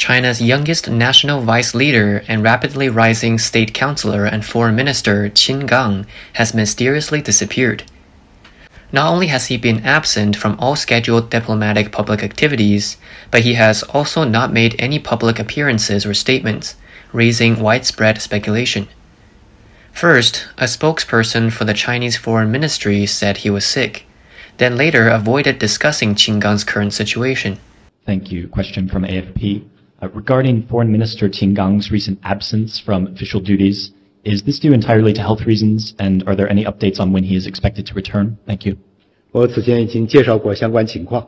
China's youngest national vice leader and rapidly rising state councilor and foreign minister Qin Gang has mysteriously disappeared. Not only has he been absent from all scheduled diplomatic public activities, but he has also not made any public appearances or statements, raising widespread speculation. First, a spokesperson for the Chinese Foreign Ministry said he was sick, then later avoided discussing Qin Gang's current situation. Thank you. Question from AFP. Regarding Foreign Minister Qin Gang's recent absence from official duties, is this due entirely to health reasons, and are there any updates on when he is expected to return? Thank you. 我此前已经介绍过相关情况。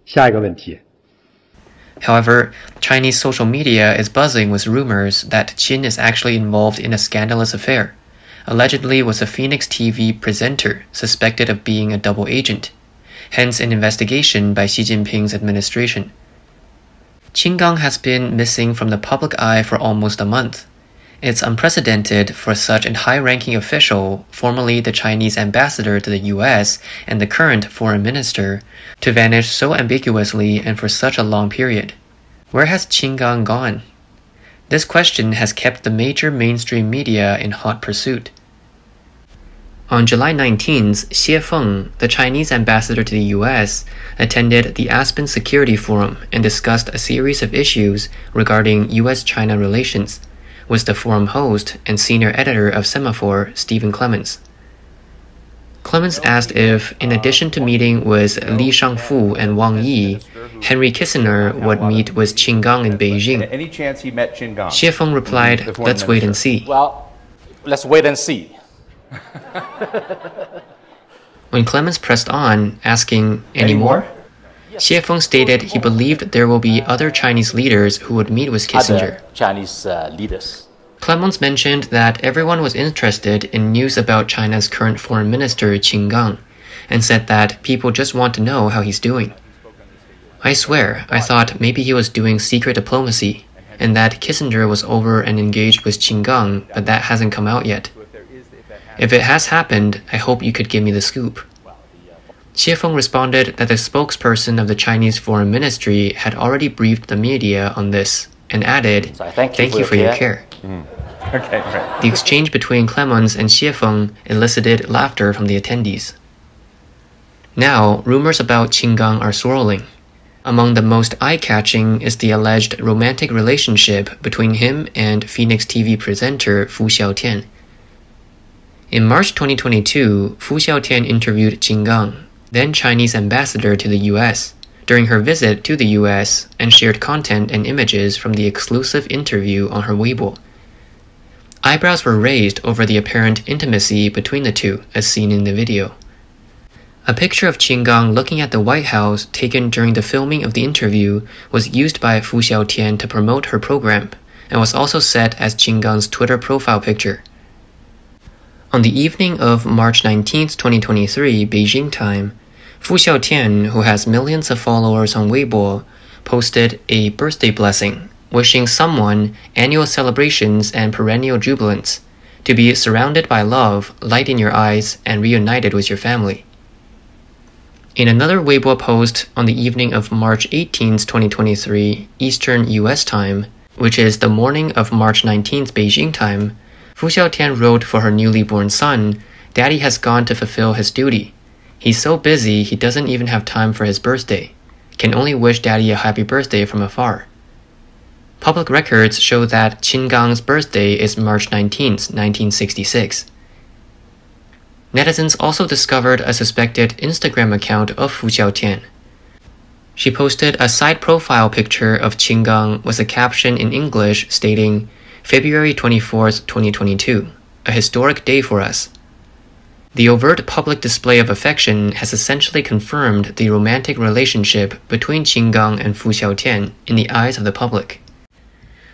下一个问题。 However, Chinese social media is buzzing with rumors that Qin is actually involved in a scandalous affair, allegedly with a Phoenix TV presenter suspected of being a double agent, hence an investigation by Xi Jinping's administration. Qin Gang has been missing from the public eye for almost a month. It's unprecedented for such a high-ranking official, formerly the Chinese ambassador to the US and the current foreign minister, to vanish so ambiguously and for such a long period. Where has Qin Gang gone? This question has kept the major mainstream media in hot pursuit. On July 19th, Xie Feng, the Chinese ambassador to the US, attended the Aspen Security Forum and discussed a series of issues regarding US-China relations with the forum host and senior editor of Semaphore, Stephen Clements. Clements asked if, in addition to meeting with Li Shangfu and Wang Yi, Henry Kissinger would meet with Qin Gang in Beijing. Any chance he met Qin Gang? Xie Feng replied, "Let's wait and see." Well, let's wait and see. When Clements pressed on, asking, "Any more?" Xie Feng stated he believed there will be other Chinese leaders who would meet with Kissinger. Other Chinese leaders. Clements mentioned that everyone was interested in news about China's current foreign minister Qin Gang, and said that people just want to know how he's doing. I swear, I thought maybe he was doing secret diplomacy, and that Kissinger was over and engaged with Qin Gang, but that hasn't come out yet. If it has happened, I hope you could give me the scoop. Xie Feng responded that the spokesperson of the Chinese Foreign Ministry had already briefed the media on this, and added, "Thank you for your care." Okay, right. The exchange between Clements and Xie Feng elicited laughter from the attendees. Now, rumors about Qin Gang are swirling. Among the most eye-catching is the alleged romantic relationship between him and Phoenix TV presenter Fu Xiaotian. In March 2022, Fu Xiaotian interviewed Qin Gang, then Chinese ambassador to the US, during her visit to the US, and shared content and images from the exclusive interview on her Weibo. Eyebrows were raised over the apparent intimacy between the two, as seen in the video. A picture of Qin Gang looking at the White House taken during the filming of the interview was used by Fu Xiaotian to promote her program, and was also set as Qin Gang's Twitter profile picture. On the evening of March 19, 2023, Beijing time, Fu Xiaotian, who has millions of followers on Weibo, posted a birthday blessing, wishing someone annual celebrations and perennial jubilance, to be surrounded by love, light in your eyes, and reunited with your family. In another Weibo post on the evening of March 18, 2023, Eastern US time, which is the morning of March 19th Beijing time, Fu Xiaotian wrote for her newly born son, "Daddy has gone to fulfill his duty. He's so busy he doesn't even have time for his birthday. Can only wish Daddy a happy birthday from afar." Public records show that Qin Gang's birthday is March 19th, 1966. Netizens also discovered a suspected Instagram account of Fu Xiaotian. She posted a side profile picture of Qin Gang with a caption in English stating, "February 24th, 2022, a historic day for us." The overt public display of affection has essentially confirmed the romantic relationship between Qin Gang and Fu Xiaotian in the eyes of the public.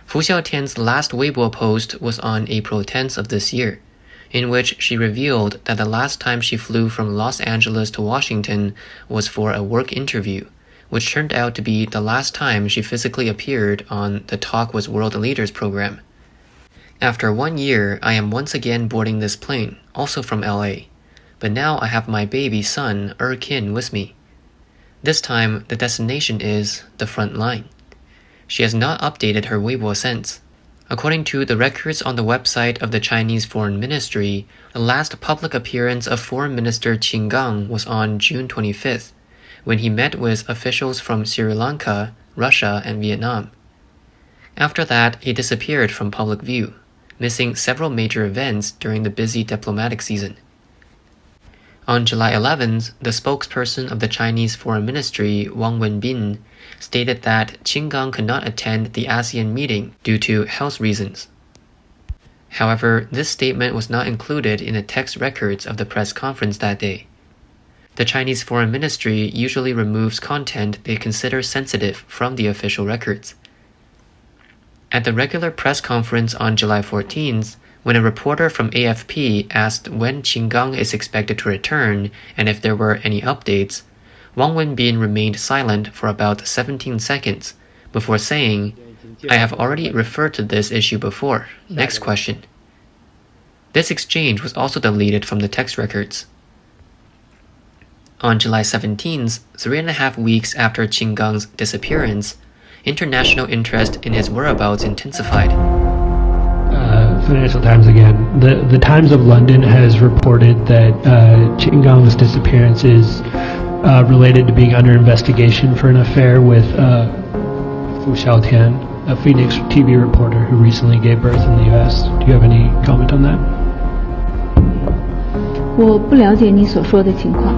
Fu Xiaotian's last Weibo post was on April 10th of this year, in which she revealed that the last time she flew from Los Angeles to Washington was for a work interview, which turned out to be the last time she physically appeared on the Talk with World Leaders program. "After 1 year, I am once again boarding this plane, also from LA. But now I have my baby son, Kin, with me. This time, the destination is the front line." She has not updated her Weibo since. According to the records on the website of the Chinese Foreign Ministry, the last public appearance of Foreign Minister Qin Gang was on June 25th, when he met with officials from Sri Lanka, Russia, and Vietnam. After that, he disappeared from public view, missing several major events during the busy diplomatic season. On July 11th, the spokesperson of the Chinese Foreign Ministry, Wang Wenbin, stated that Qin Gang could not attend the ASEAN meeting due to health reasons. However, this statement was not included in the text records of the press conference that day. The Chinese Foreign Ministry usually removes content they consider sensitive from the official records. At the regular press conference on July 14th, when a reporter from AFP asked when Qin Gang is expected to return and if there were any updates, Wang Wenbin remained silent for about 17 seconds before saying, "I have already referred to this issue before. Next question." This exchange was also deleted from the text records. On July 17th, 3.5 weeks after Qin Gang's disappearance, international interest in his whereabouts intensified. Financial Times again. The Times of London has reported that Qin Gang's disappearance is related to being under investigation for an affair with Fu Xiaotian, a Phoenix TV reporter who recently gave birth in the U.S. Do you have any comment on that? 我不了解你所说的情况。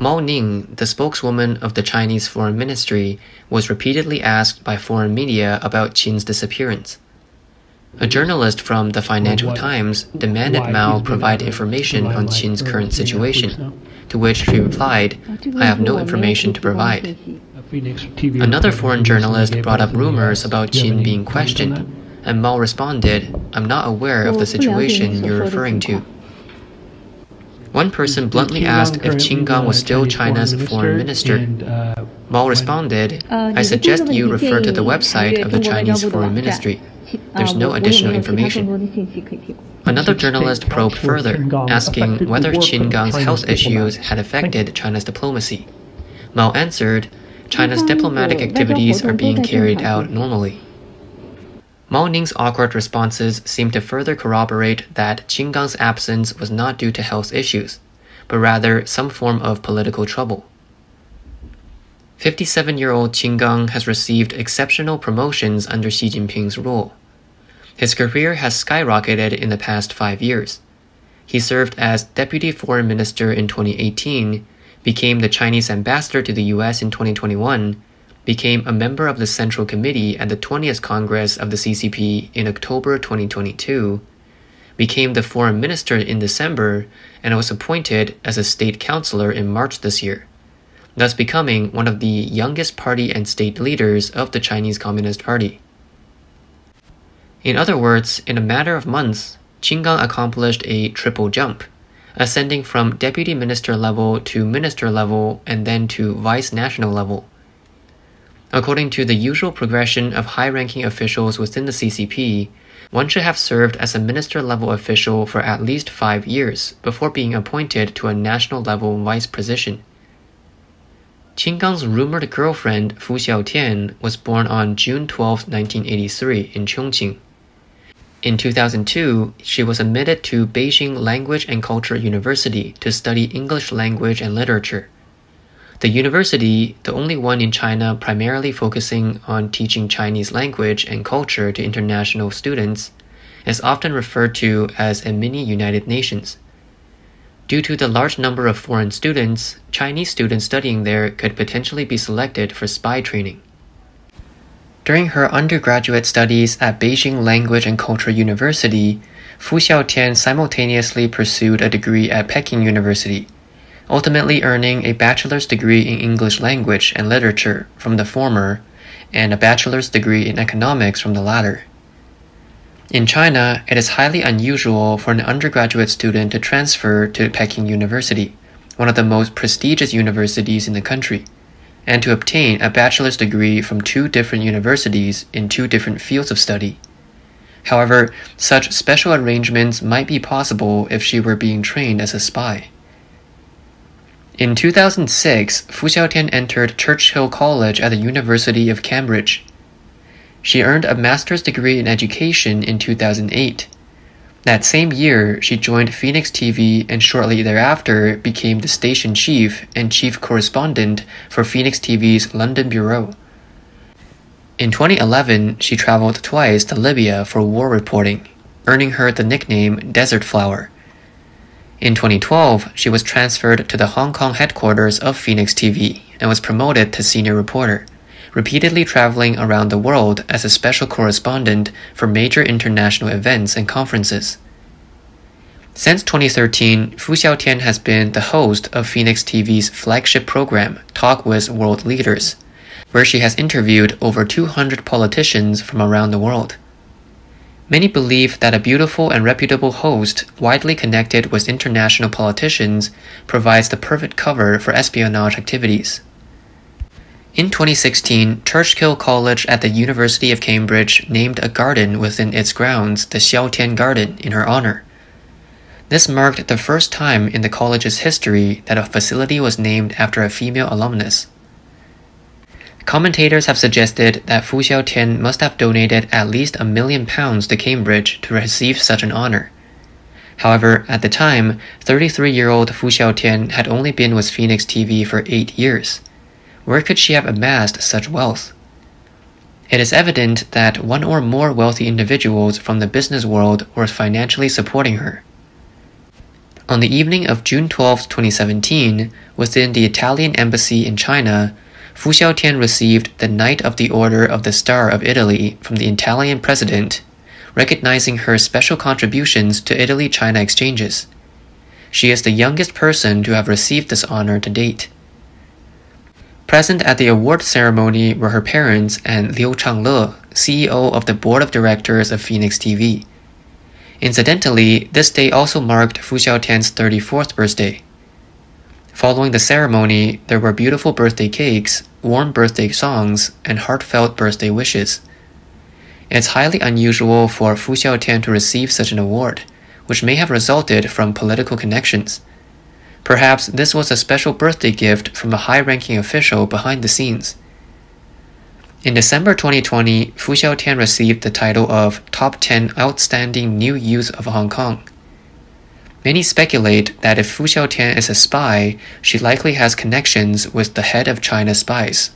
Mao Ning, the spokeswoman of the Chinese Foreign Ministry, was repeatedly asked by foreign media about Qin's disappearance. A journalist from the Financial Times demanded Mao provide information on Qin's current situation, to which she replied, "I have no information to provide." Another foreign journalist brought up rumors about Qin being questioned, and Mao responded, "I'm not aware of the situation you're referring to." One person bluntly asked if Qin Gang was still China's foreign minister. Mao responded, "I suggest you refer to the website of the Chinese Foreign Ministry. There's no additional information." Another journalist probed further, asking whether Qin Gang's health issues had affected China's diplomacy. Mao answered, "China's diplomatic activities are being carried out normally." Mao Ning's awkward responses seem to further corroborate that Qin Gang's absence was not due to health issues, but rather some form of political trouble. 57-year-old Qin Gang has received exceptional promotions under Xi Jinping's rule. His career has skyrocketed in the past 5 years. He served as Deputy Foreign Minister in 2018, became the Chinese ambassador to the US in 2021, became a member of the Central Committee at the 20th Congress of the CCP in October 2022, became the Foreign Minister in December, and was appointed as a state councillor in March this year, thus becoming one of the youngest party and state leaders of the Chinese Communist Party. In other words, in a matter of months, Qin Gang accomplished a triple jump, ascending from deputy minister level to minister level and then to vice national level. According to the usual progression of high-ranking officials within the CCP, one should have served as a minister-level official for at least 5 years before being appointed to a national-level vice position. Qin Gang's rumored girlfriend, Fu Xiaotian, was born on June 12, 1983 in Chongqing. In 2002, she was admitted to Beijing Language and Culture University to study English language and literature. The university, the only one in China primarily focusing on teaching Chinese language and culture to international students, is often referred to as a mini United Nations. Due to the large number of foreign students, Chinese students studying there could potentially be selected for spy training. During her undergraduate studies at Beijing Language and Culture University, Fu Xiaotian simultaneously pursued a degree at Peking University, ultimately earning a bachelor's degree in English language and literature from the former, and a bachelor's degree in economics from the latter. In China, it is highly unusual for an undergraduate student to transfer to Peking University, one of the most prestigious universities in the country, and to obtain a bachelor's degree from 2 different universities in 2 different fields of study. However, such special arrangements might be possible if she were being trained as a spy. In 2006, Fu Xiaotian entered Churchill College at the University of Cambridge. She earned a master's degree in education in 2008. That same year, she joined Phoenix TV and shortly thereafter became the station chief and chief correspondent for Phoenix TV's London bureau. In 2011, she traveled twice to Libya for war reporting, earning her the nickname Desert Flower. In 2012, she was transferred to the Hong Kong headquarters of Phoenix TV and was promoted to senior reporter, repeatedly traveling around the world as a special correspondent for major international events and conferences. Since 2013, Fu Xiaotian has been the host of Phoenix TV's flagship program, Talk with World Leaders, where she has interviewed over 200 politicians from around the world. Many believe that a beautiful and reputable host, widely connected with international politicians, provides the perfect cover for espionage activities. In 2016, Churchill College at the University of Cambridge named a garden within its grounds the Xiaotian Garden in her honor. This marked the first time in the college's history that a facility was named after a female alumnus. Commentators have suggested that Fu Xiaotian must have donated at least £1 million to Cambridge to receive such an honor. However, at the time, 33-year-old Fu Xiaotian had only been with Phoenix TV for 8 years. Where could she have amassed such wealth? It is evident that one or more wealthy individuals from the business world were financially supporting her. On the evening of June 12, 2017, within the Italian embassy in China, Fu Xiaotian received the Knight of the Order of the Star of Italy from the Italian president, recognizing her special contributions to Italy-China exchanges. She is the youngest person to have received this honor to date. Present at the award ceremony were her parents and Liu Changle, CEO of the board of directors of Phoenix TV. Incidentally, this day also marked Fu Xiaotian's 34th birthday. Following the ceremony, there were beautiful birthday cakes, warm birthday songs, and heartfelt birthday wishes. It's highly unusual for Fu Xiaotian to receive such an award, which may have resulted from political connections. Perhaps this was a special birthday gift from a high-ranking official behind the scenes. In December 2020, Fu Xiaotian received the title of Top 10 Outstanding New Youth of Hong Kong. Many speculate that if Fu Xiaotian is a spy, she likely has connections with the head of China's spies.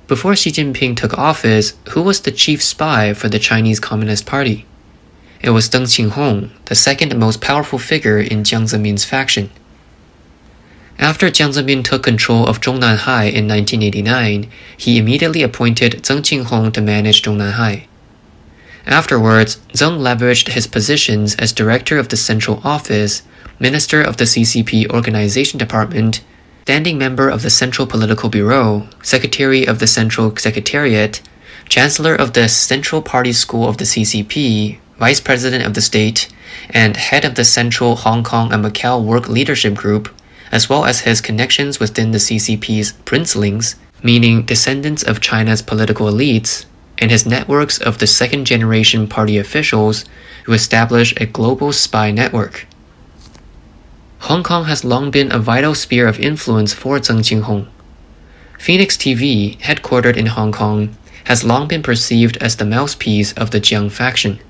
Before Xi Jinping took office, who was the chief spy for the Chinese Communist Party? It was Deng Qinghong, the second most powerful figure in Jiang Zemin's faction. After Jiang Zemin took control of Zhongnanhai in 1989, he immediately appointed Deng Qinghong to manage Zhongnanhai. Afterwards, Zheng leveraged his positions as Director of the Central Office, Minister of the CCP Organization Department, Standing Member of the Central Political Bureau, Secretary of the Central Secretariat, Chancellor of the Central Party School of the CCP, Vice President of the State, and Head of the Central Hong Kong and Macau Work Leadership Group, as well as his connections within the CCP's princelings, meaning descendants of China's political elites, and his networks of the second-generation party officials who established a global spy network. Hong Kong has long been a vital sphere of influence for Deng Qinghong. Phoenix TV, headquartered in Hong Kong, has long been perceived as the mouthpiece of the Jiang faction.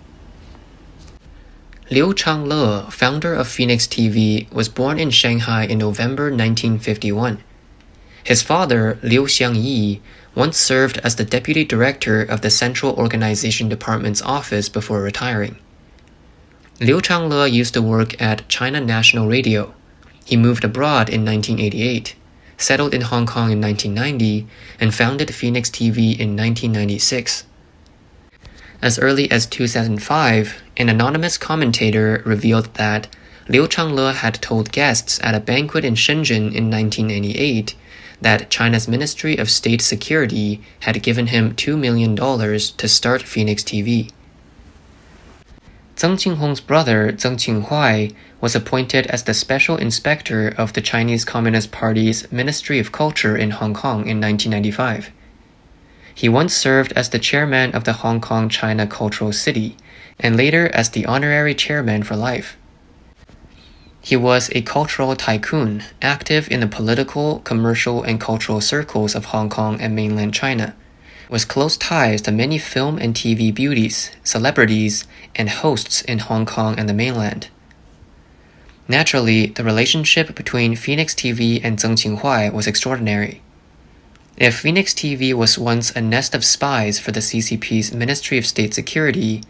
Liu Changle, founder of Phoenix TV, was born in Shanghai in November 1951. His father, Liu Xiangyi, once served as the deputy director of the Central Organization Department's office before retiring. Liu Changle used to work at China National Radio. He moved abroad in 1988, settled in Hong Kong in 1990, and founded Phoenix TV in 1996. As early as 2005, an anonymous commentator revealed that Liu Changle had told guests at a banquet in Shenzhen in 1998 that China's Ministry of State Security had given him $2 million to start Phoenix TV. Deng Qinghong's brother, Deng Qinhuai, was appointed as the Special Inspector of the Chinese Communist Party's Ministry of Culture in Hong Kong in 1995. He once served as the chairman of the Hong Kong China Cultural City, and later as the honorary chairman for life. He was a cultural tycoon, active in the political, commercial, and cultural circles of Hong Kong and mainland China, with close ties to many film and TV beauties, celebrities, and hosts in Hong Kong and the mainland. Naturally, the relationship between Phoenix TV and Zheng Qinghai was extraordinary. If Phoenix TV was once a nest of spies for the CCP's Ministry of State Security,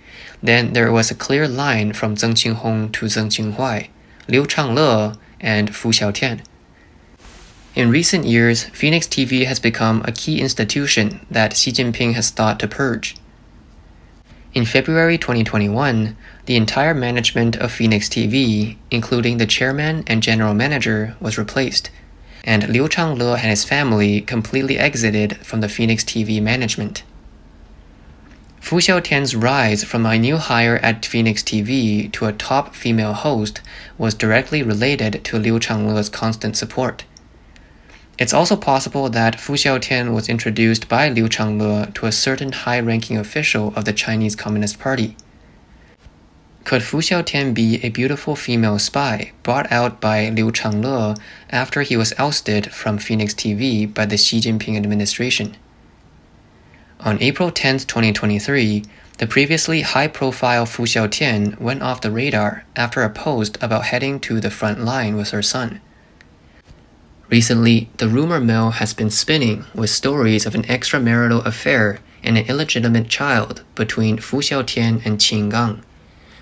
then there was a clear line from Zheng Qinghong to Zheng Qinghai, Liu Changle, and Fu Xiaotian. In recent years, Phoenix TV has become a key institution that Xi Jinping has thought to purge. In February 2021, the entire management of Phoenix TV, including the chairman and general manager, was replaced, and Liu Changle and his family completely exited from the Phoenix TV management. Fu Xiaotian's rise from a new hire at Phoenix TV to a top female host was directly related to Liu Changle's constant support. It's also possible that Fu Xiaotian was introduced by Liu Changle to a certain high-ranking official of the Chinese Communist Party. Could Fu Xiaotian be a beautiful female spy brought out by Liu Changle after he was ousted from Phoenix TV by the Xi Jinping administration? On April 10, 2023, the previously high-profile Fu Xiaotian went off the radar after a post about heading to the front line with her son. Recently, the rumor mill has been spinning with stories of an extramarital affair and an illegitimate child between Fu Xiaotian and Qin Gang,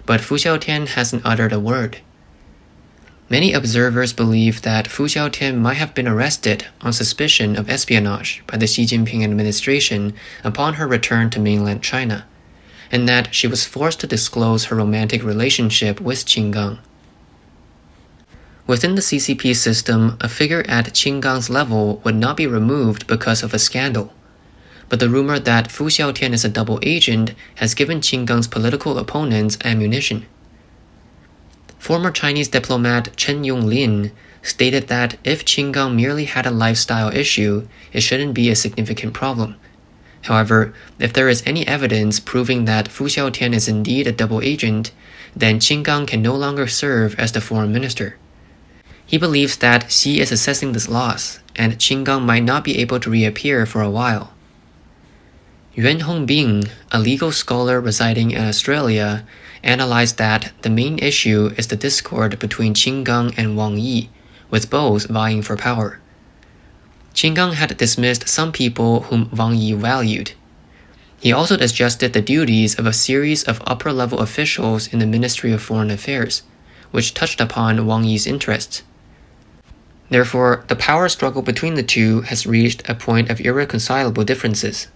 but Fu Xiaotian hasn't uttered a word. Many observers believe that Fu Xiaotian might have been arrested on suspicion of espionage by the Xi Jinping administration upon her return to mainland China, and that she was forced to disclose her romantic relationship with Qin Gang. Within the CCP system, a figure at Qin Gang's level would not be removed because of a scandal, but the rumor that Fu Xiaotian is a double agent has given Qin Gang's political opponents ammunition. Former Chinese diplomat Chen Yonglin stated that if Qin Gang merely had a lifestyle issue, it shouldn't be a significant problem. However, if there is any evidence proving that Fu Xiaotian is indeed a double agent, then Qin Gang can no longer serve as the foreign minister. He believes that Xi is assessing this loss, and Qin Gang might not be able to reappear for a while. Yuan Hongbing, a legal scholar residing in Australia, analyzed that the main issue is the discord between Qin Gang and Wang Yi, with both vying for power. Qin Gang had dismissed some people whom Wang Yi valued. He also adjusted the duties of a series of upper-level officials in the Ministry of Foreign Affairs, which touched upon Wang Yi's interests. Therefore, the power struggle between the two has reached a point of irreconcilable differences.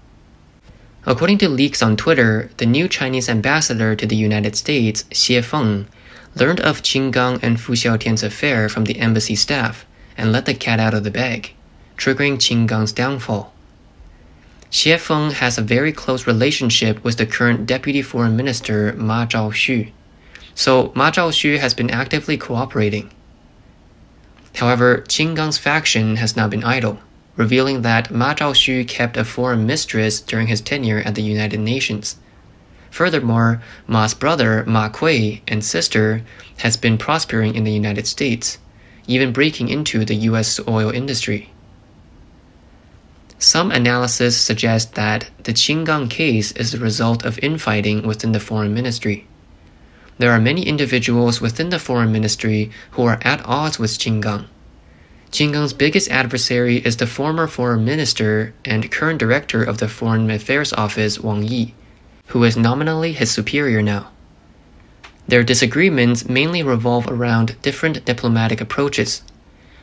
According to leaks on Twitter, the new Chinese ambassador to the United States, Xie Feng, learned of Qin Gang and Fu Xiaotian's affair from the embassy staff and let the cat out of the bag, triggering Qin Gang's downfall. Xie Feng has a very close relationship with the current Deputy Foreign Minister Ma Zhaoxu, so Ma Zhaoxu has been actively cooperating. However, Qin Gang's faction has not been idle, revealing that Ma Zhaoxu kept a foreign mistress during his tenure at the United Nations. Furthermore, Ma's brother Ma Kui and sister has been prospering in the United States, even breaking into the U.S. oil industry. Some analysis suggests that the Qin Gang case is the result of infighting within the foreign ministry. There are many individuals within the foreign ministry who are at odds with Qin Gang. Qin Gang's biggest adversary is the former foreign minister and current director of the Foreign Affairs Office, Wang Yi, who is nominally his superior now. Their disagreements mainly revolve around different diplomatic approaches.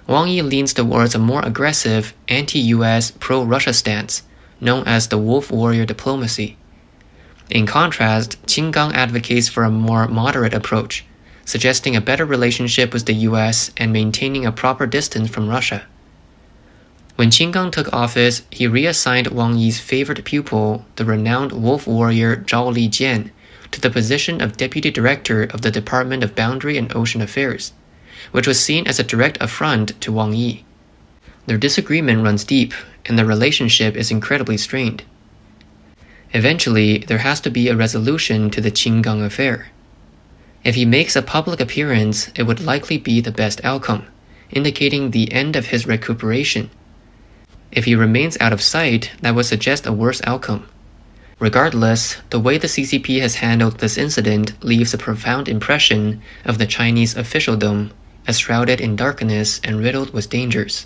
Wang Yi leans towards a more aggressive, anti-US, pro-Russia stance, known as the Wolf Warrior diplomacy. In contrast, Qin Gang advocates for a more moderate approach, suggesting a better relationship with the US and maintaining a proper distance from Russia. When Qin Gang took office, he reassigned Wang Yi's favorite pupil, the renowned wolf warrior Zhao Lijian, to the position of Deputy Director of the Department of Boundary and Ocean Affairs, which was seen as a direct affront to Wang Yi. Their disagreement runs deep, and their relationship is incredibly strained. Eventually, there has to be a resolution to the Qin Gang affair. If he makes a public appearance, it would likely be the best outcome, indicating the end of his recuperation. If he remains out of sight, that would suggest a worse outcome. Regardless, the way the CCP has handled this incident leaves a profound impression of the Chinese officialdom as shrouded in darkness and riddled with dangers.